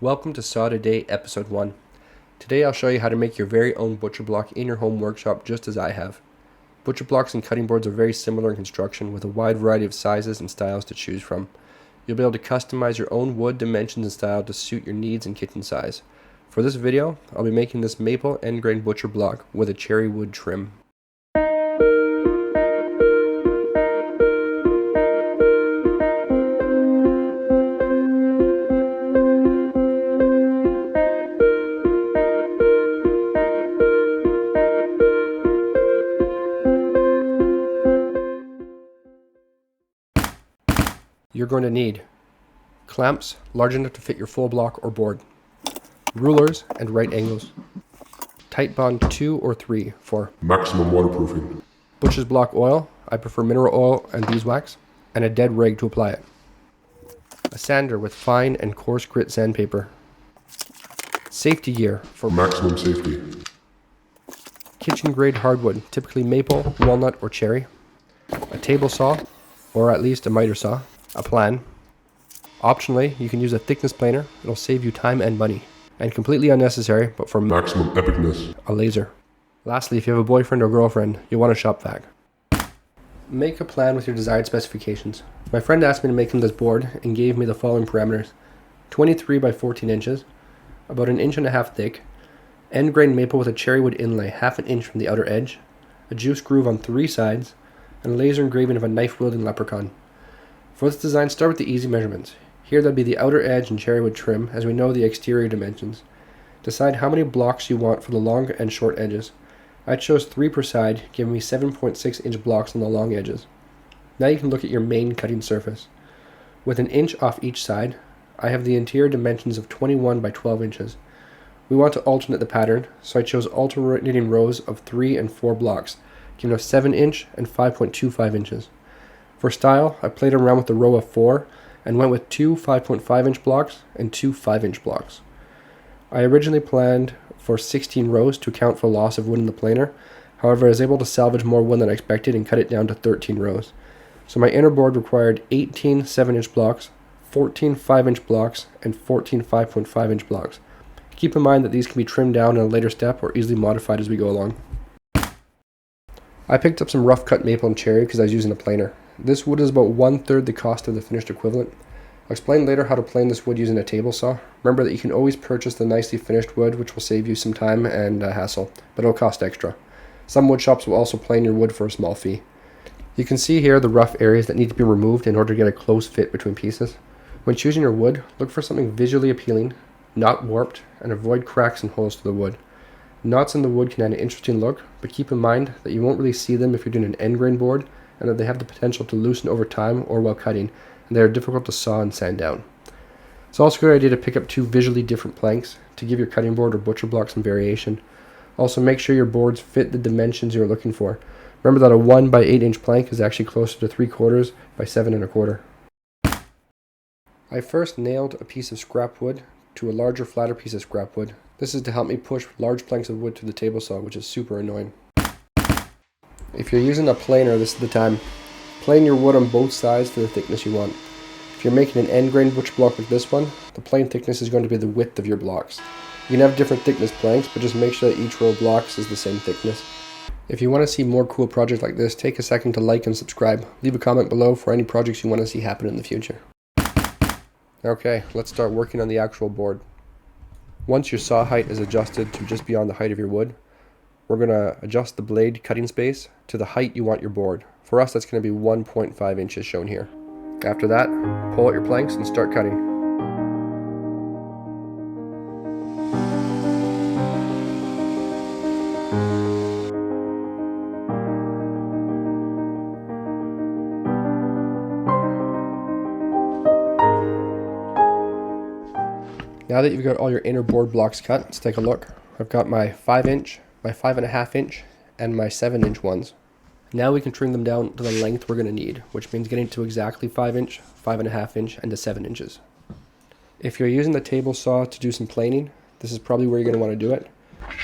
Welcome to Saw Today Episode 1. Today I'll show you how to make your very own butcher block in your home workshop just as I have. Butcher blocks and cutting boards are very similar in construction with a wide variety of sizes and styles to choose from. You'll be able to customize your own wood dimensions and style to suit your needs and kitchen size. For this video, I'll be making this maple end grain butcher block with a cherry wood trim. You're going to need clamps large enough to fit your full block or board, rulers and right angles, tight bond 2 or 3 for maximum waterproofing, butcher's block oil, I prefer mineral oil and beeswax, and a dead rag to apply it, a sander with fine and coarse grit sandpaper, safety gear for maximum safety, kitchen grade hardwood, typically maple, walnut or cherry, a table saw or at least a miter saw, a plan. Optionally, you can use a thickness planer. It'll save you time and money. And completely unnecessary, but for maximum epicness, a laser. Lastly, if you have a boyfriend or girlfriend, you'll want a shop vac. Make a plan with your desired specifications. My friend asked me to make him this board and gave me the following parameters. 23 by 14 inches, about 1.5 inches thick, end grain maple with a cherry wood inlay 1/2 inch from the outer edge, a juice groove on 3 sides, and a laser engraving of a knife wielding leprechaun. For this design, start with the easy measurements. Here that'd be the outer edge and cherry wood trim, as we know the exterior dimensions. Decide how many blocks you want for the long and short edges. I chose 3 per side, giving me 7.6 inch blocks on the long edges. Now you can look at your main cutting surface. With 1 inch off each side, I have the interior dimensions of 21 by 12 inches. We want to alternate the pattern, so I chose alternating rows of 3 and 4 blocks, giving us 7 inch and 5.25 inches. For style, I played around with the row of 4 and went with 2 5.5 inch blocks and 2 5 inch blocks. I originally planned for 16 rows to account for loss of wood in the planer. However, I was able to salvage more wood than I expected and cut it down to 13 rows. So my inner board required 18 7 inch blocks, 14 5 inch blocks, and 14 5.5 inch blocks. Keep in mind that these can be trimmed down in a later step or easily modified as we go along. I picked up some rough cut maple and cherry because I was using a planer. This wood is about 1/3 the cost of the finished equivalent. I'll explain later how to plane this wood using a table saw. Remember that you can always purchase the nicely finished wood, which will save you some time and hassle, but it'll cost extra. Some wood shops will also plane your wood for a small fee. You can see here the rough areas that need to be removed in order to get a close fit between pieces. When choosing your wood, look for something visually appealing, not warped, and avoid cracks and holes to the wood. Knots in the wood can add an interesting look, but keep in mind that you won't really see them if you're doing an end grain board, and that they have the potential to loosen over time or while cutting, and they are difficult to saw and sand down. It's also a good idea to pick up 2 visually different planks to give your cutting board or butcher block some variation. Also, make sure your boards fit the dimensions you're looking for. Remember that a 1 by 8 inch plank is actually closer to 3/4 by 7 1/4. I first nailed a piece of scrap wood to a larger, flatter piece of scrap wood. This is to help me push large planks of wood to the table saw, which is super annoying. If you're using a planer, this is the time. Plane your wood on both sides to the thickness you want. If you're making an end grain butcher block like this one, the plane thickness is going to be the width of your blocks. You can have different thickness planks, but just make sure that each row of blocks is the same thickness. If you want to see more cool projects like this, take a second to like and subscribe. Leave a comment below for any projects you want to see happen in the future. Okay, let's start working on the actual board. Once your saw height is adjusted to just beyond the height of your wood, we're going to adjust the blade cutting space to the height you want your board. For us, that's going to be 1.5 inches shown here. After that, pull out your planks and start cutting. Now that you've got all your inner board blocks cut, let's take a look. I've got my 5 inch, my 5.5 inch, and my 7 inch ones. Now we can trim them down to the length we're going to need, which means getting to exactly 5 inch, 5.5 inch, and to 7 inches. If you're using the table saw to do some planing, this is probably where you're going to want to do it.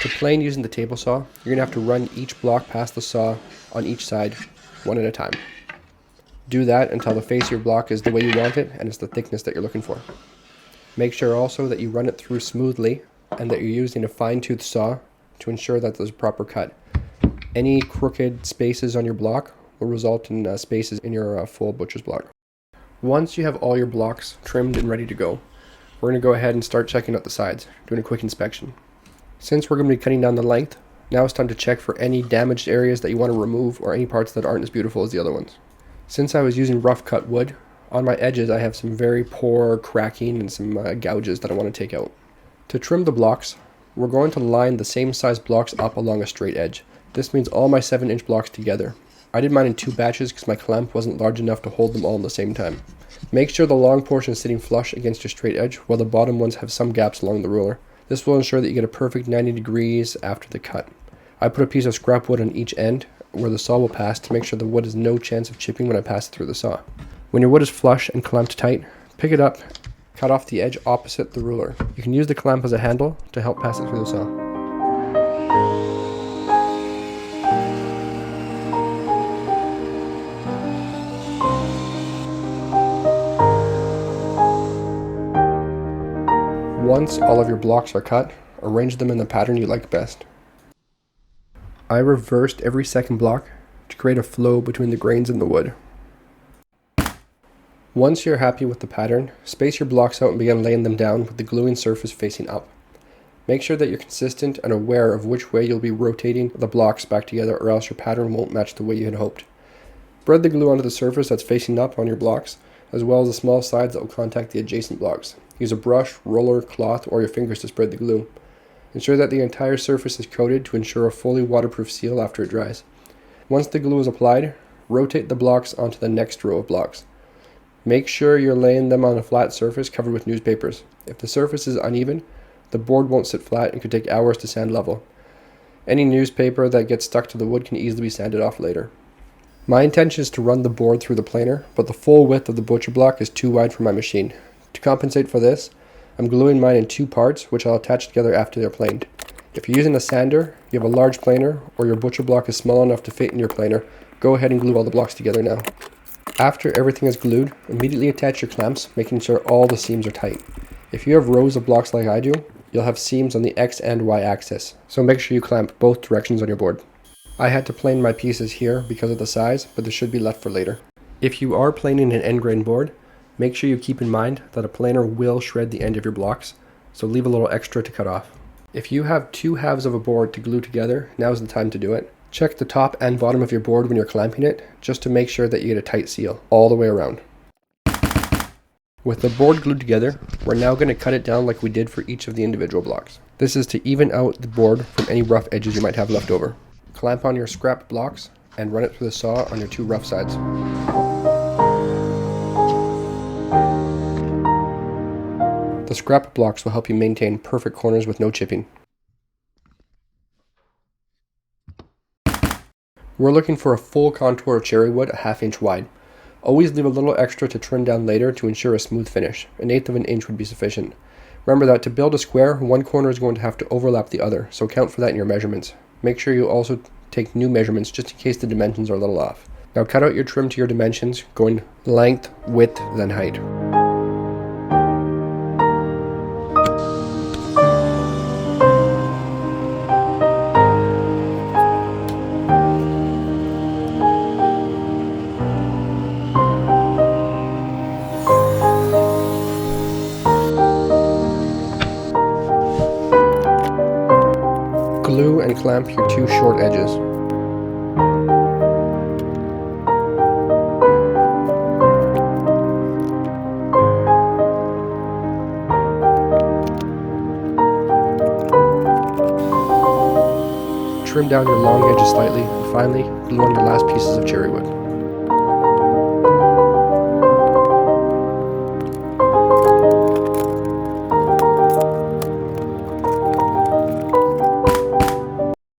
To plane using the table saw, you're going to have to run each block past the saw on each side, one at a time. Do that until the face of your block is the way you want it and it's the thickness that you're looking for. Make sure also that you run it through smoothly and that you're using a fine-tooth saw to ensure that there's a proper cut. Any crooked spaces on your block will result in spaces in your full butcher's block. Once you have all your blocks trimmed and ready to go, we're going to go ahead and start checking out the sides, doing a quick inspection. Since we're going to be cutting down the length, now it's time to check for any damaged areas that you want to remove or any parts that aren't as beautiful as the other ones. Since I was using rough cut wood, on my edges I have some very poor cracking and some gouges that I want to take out. To trim the blocks, we're going to line the same size blocks up along a straight edge. This means all my 7-inch blocks together. I did mine in 2 batches because my clamp wasn't large enough to hold them all at the same time. Make sure the long portion is sitting flush against your straight edge while the bottom ones have some gaps along the ruler. This will ensure that you get a perfect 90 degrees after the cut. I put a piece of scrap wood on each end where the saw will pass to make sure the wood has no chance of chipping when I pass it through the saw. When your wood is flush and clamped tight, pick it up, cut off the edge opposite the ruler. You can use the clamp as a handle to help pass it through the saw. Once all of your blocks are cut, arrange them in the pattern you like best. I reversed every second block to create a flow between the grains in the wood. Once you're happy with the pattern, space your blocks out and begin laying them down with the gluing surface facing up. Make sure that you're consistent and aware of which way you'll be rotating the blocks back together, or else your pattern won't match the way you had hoped. Spread the glue onto the surface that's facing up on your blocks, as well as the small sides that will contact the adjacent blocks. Use a brush, roller, cloth, or your fingers to spread the glue. Ensure that the entire surface is coated to ensure a fully waterproof seal after it dries. Once the glue is applied, rotate the blocks onto the next row of blocks. Make sure you're laying them on a flat surface covered with newspapers. If the surface is uneven, the board won't sit flat and could take hours to sand level. Any newspaper that gets stuck to the wood can easily be sanded off later. My intention is to run the board through the planer, but the full width of the butcher block is too wide for my machine. To compensate for this, I'm gluing mine in 2 parts, which I'll attach together after they're planed. If you're using a sander, you have a large planer, or your butcher block is small enough to fit in your planer, go ahead and glue all the blocks together now. After everything is glued, immediately attach your clamps, making sure all the seams are tight. If you have rows of blocks like I do, you'll have seams on the X and Y axis, so make sure you clamp both directions on your board. I had to plane my pieces here because of the size, but this should be left for later. If you are planing an end grain board, make sure you keep in mind that a planer will shred the end of your blocks, so leave a little extra to cut off. If you have 2 halves of a board to glue together, now's the time to do it. Check the top and bottom of your board when you're clamping it, just to make sure that you get a tight seal all the way around. With the board glued together, we're now going to cut it down like we did for each of the individual blocks. This is to even out the board from any rough edges you might have left over. Clamp on your scrapped blocks and run it through the saw on your 2 rough sides. The scrap blocks will help you maintain perfect corners with no chipping. We're looking for a full contour of cherry wood, a 1/2 inch wide. Always leave a little extra to trim down later to ensure a smooth finish. 1/8 of an inch would be sufficient. Remember that to build a square, one corner is going to have to overlap the other, so count for that in your measurements. Make sure you also take new measurements just in case the dimensions are a little off. Now cut out your trim to your dimensions, going length, width, then height. Glue and clamp your 2 short edges. Trim down your long edges slightly, and finally, glue on your last pieces of cherry wood.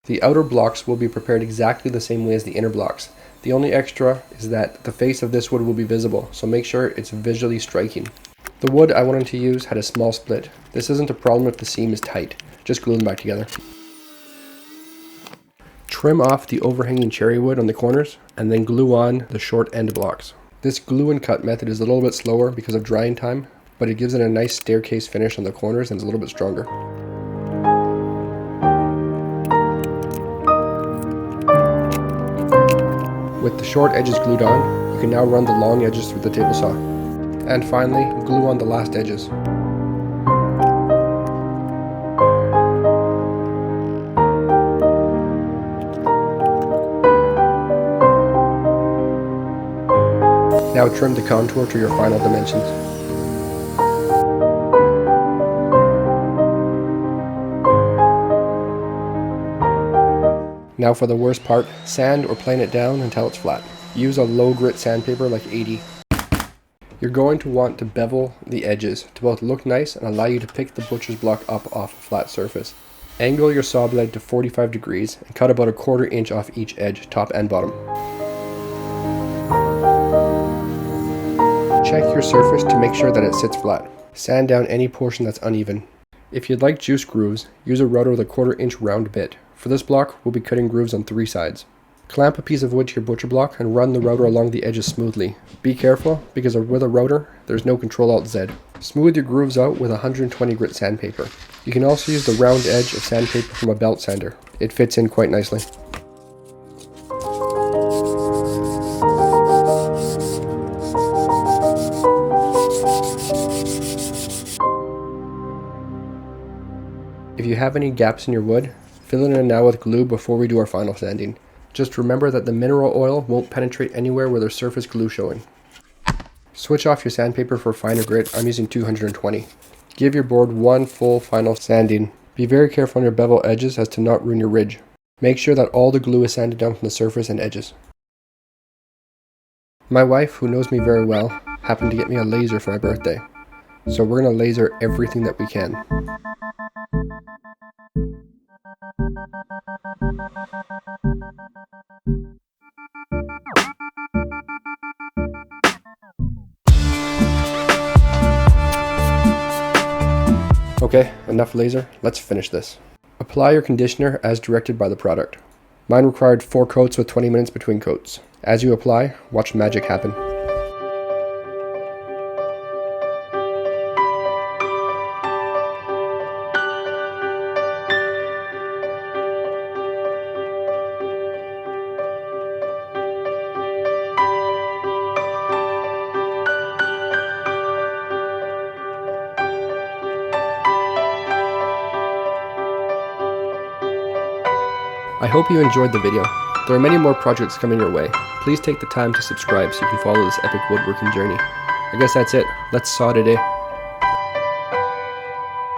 The outer blocks will be prepared exactly the same way as the inner blocks. The only extra is that the face of this wood will be visible, so make sure it's visually striking. The wood I wanted to use had a small split. This isn't a problem if the seam is tight. Just glue them back together. Trim off the overhanging cherry wood on the corners and then glue on the short end blocks. This glue and cut method is a little bit slower because of drying time, but it gives it a nice staircase finish on the corners and is a little bit stronger. With the short edges glued on, you can now run the long edges through the table saw. And finally, glue on the last edges. Now trim the contour to your final dimensions. Now for the worst part, sand or plane it down until it's flat. Use a low grit sandpaper like 80. You're going to want to bevel the edges to both look nice and allow you to pick the butcher's block up off a flat surface. Angle your saw blade to 45 degrees and cut about a 1/4 inch off each edge, top and bottom. Check your surface to make sure that it sits flat. Sand down any portion that's uneven. If you'd like juice grooves, use a router with a 1/4 inch round bit. For this block, we'll be cutting grooves on 3 sides. Clamp a piece of wood to your butcher block and run the router along the edges smoothly. Be careful, because with a router, there's no Control-Alt-Z. Smooth your grooves out with 120 grit sandpaper. You can also use the round edge of sandpaper from a belt sander. It fits in quite nicely. If you have any gaps in your wood, fill it in now with glue before we do our final sanding. Just remember that the mineral oil won't penetrate anywhere where there's surface glue showing. Switch off your sandpaper for finer grit. I'm using 220. Give your board one full final sanding. Be very careful on your bevel edges as to not ruin your ridge. Make sure that all the glue is sanded down from the surface and edges. My wife, who knows me very well, happened to get me a laser for my birthday. So we're going to laser everything that we can. Okay, enough laser, let's finish this. Apply your conditioner as directed by the product. Mine required 4 coats with 20 minutes between coats. As you apply, watch magic happen. I hope you enjoyed the video. There are many more projects coming your way. Please take the time to subscribe so you can follow this epic woodworking journey. I guess that's it. Let's saw today.